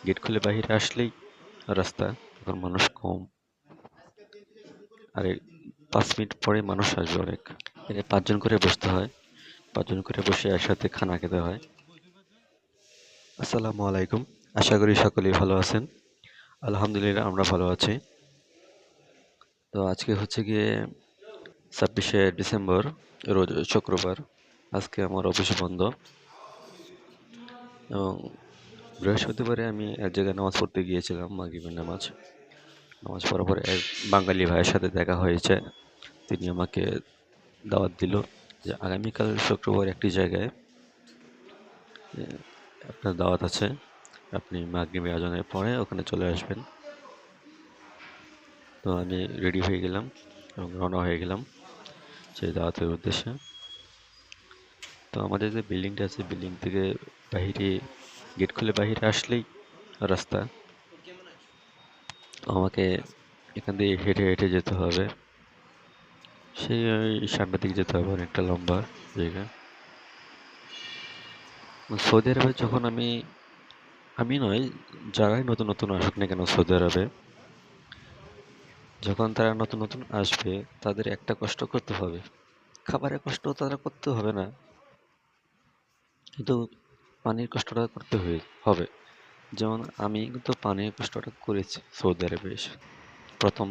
Gate খুলে বাহিরে আসলেই রাস্তা, এখন মানুষ কম। আর 5 মিনিট পরে মানুষ আসবে অনেক। এখানে 5 জন করে বসতে হয়, 5 জন করে বসে একসাথে খানা খেতে হয়। আসসালামু আলাইকুম, আশা করি সকলেই ভালো আছেন। আলহামদুলিল্লাহ আমরা ভালো আছি। তো আজকে হচ্ছে গিয়ে 26শে ডিসেম্বর, রোজ শুক্রবার। আজকে আমার অফিস বন্ধ এবং বৃহস্পতিবারে আমি এক জায়গায় নামাজ পড়তে গিয়েছিলাম, মাগরিবের নামাজ। নামাজ পড়ার পর এক বাঙালি ভাইয়ের সাথে দেখা হয়েছে। তিনি আমাকে দাওয়াত দিল যে আগামীকাল শুক্রবার একটি জায়গায় আপনার দাওয়াত আছে, আপনি মাগরিবে আজানের পরে ওখানে চলে আসবেন। তো আমি রেডি হয়ে গেলাম এবং রওনা হয়ে গেলাম সেই দাওয়াতের উদ্দেশ্যে। তো আমাদের যে বিল্ডিংটা আছে, বিল্ডিং থেকে বাহিরে গেট খুলে বাহিরে আসলেই রাস্তা। আমাকে এখান দিয়ে হেঁটে হেঁটে যেতে হবে, সেই সামনের দিকে যেতে হবে, অনেকটা লম্বা জায়গা। সৌদি আরবে যখন আমি নয়, যারাই নতুন নতুন আসুক না কেন সৌদি আরবে, যখন তারা নতুন নতুন আসবে তাদের একটা কষ্ট করতে হবে। খাবারের কষ্ট তারা করতে হবে না, কিন্তু পানির কষ্টটা করতে হবে। যেমন আমি কিন্তু পানির কষ্টটা করেছি সৌদি আরবে এসে। প্রথম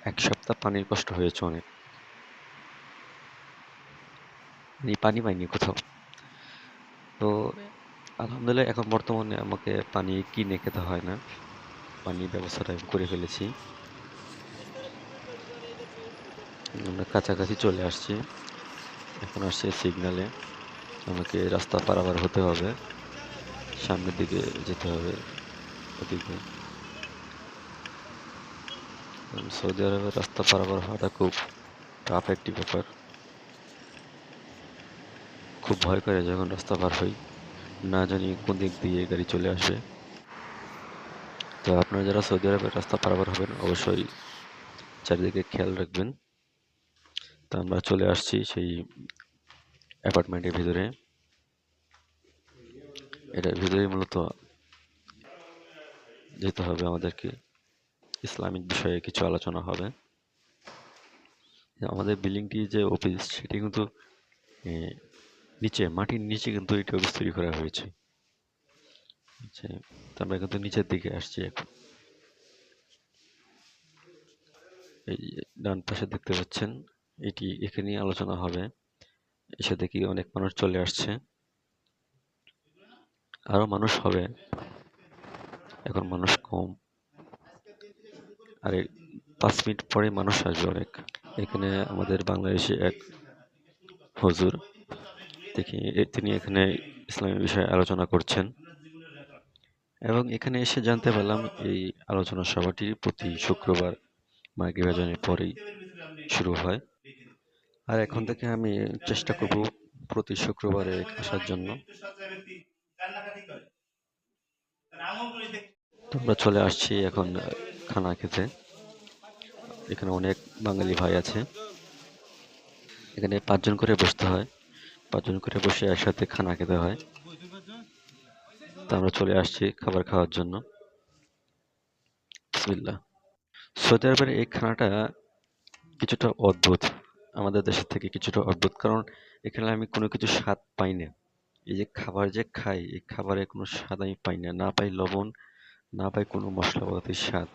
1 সপ্তাহ পানির কষ্ট হয়েছে অনেক। পানি পাইনি কোথাও। তো আলহামদুলিল্লাহ এখন বর্তমানে আমাকে পানি কিনে খেতে হয় না, পানির ব্যবস্থাটা আমি করে ফেলেছি। আমরা কাছাকাছি চলে আসছি, এখন আসছে সিগনালে। আমাকে রাস্তা পারাপার হতে হবে, সামনের দিকে যেতে হবে ওদিকে। সৌদি আরবের রাস্তা পারাপার হওয়াটা খুব টাফ একটি ব্যাপার। খুব ভয় করে যখন রাস্তা পার হই, না জানি কোন দিক দিয়ে গাড়ি চলে আসবে। তো আপনারা যারা সৌদি আরবের রাস্তা পারাপার হবেন অবশ্যই চারিদিকে খেয়াল রাখবেন। তো আমরা চলে আসছি সেই অ্যাপার্টমেন্টের ভিতরে। এটার ভিতরে মূলত যেতে হবে আমাদেরকে, ইসলামিক বিষয়ে কিছু আলোচনা হবে। আমাদের বিল্ডিংটি যে অফিস, সেটি কিন্তু নিচে, মাটির নিচে কিন্তু এটা অফিস তৈরি করা হয়েছে। তো আমরা কিন্তু নিচের দিকে আসছি এখন। এই ডান পাশে দেখতে পাচ্ছেন, এখানেই আলোচনা হবে। এসে দেখি অনেক মানুষ চলে আসছে, আরো মানুষ হবে, এখন মানুষ কম। আর 5 মিনিট পরে মানুষ আসবে অনেক। এখানে আমাদের বাংলাদেশে এক হুজুর, তিনি এখানে ইসলামী বিষয়ে আলোচনা করছেন এবং এখানে এসে জানতে পারলাম এই আলোচনা সভাটি প্রতি শুক্রবার মাগরিব আজানের পরেই শুরু হয়। আর এখন থেকে আমি চেষ্টা করব প্রতি শুক্রবারে আসার জন্য। তোমরা চলে আসছি এখন খানা খেতে। এখানে অনেক বাঙালি ভাই আছে, এখানে 5 জন করে বসতে হয়, 5 জন করে বসে একসাথে খানা খেতে হয়। তো আমরা চলে আসছি খাবার খাওয়ার জন্য। বিসমিল্লাহ। সৌদি আরবের এই খানাটা কিছুটা অদ্ভুত, আমাদের দেশের থেকে কিছুটা অদ্ভুত, কারণ এখানে আমি কোনো কিছু স্বাদ পাই না। এই যে খাবার যে খাই, এই খাবারে কোনো স্বাদ আমি পাই না, না পাই লবণ, না পাই কোনো মশলাপাতির স্বাদ।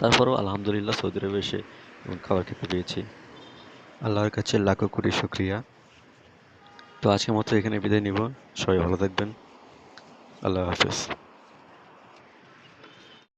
তারপরেও আলহামদুলিল্লাহ সৌদি আরবে এসে এমন খাবার খেতে পেয়েছি, আল্লাহর কাছে লাখো কোটি শুকরিয়া। তো আজকের মতো এখানে বিদায় নিব, সবাই ভালো থাকবেন, আল্লাহ হাফেজ।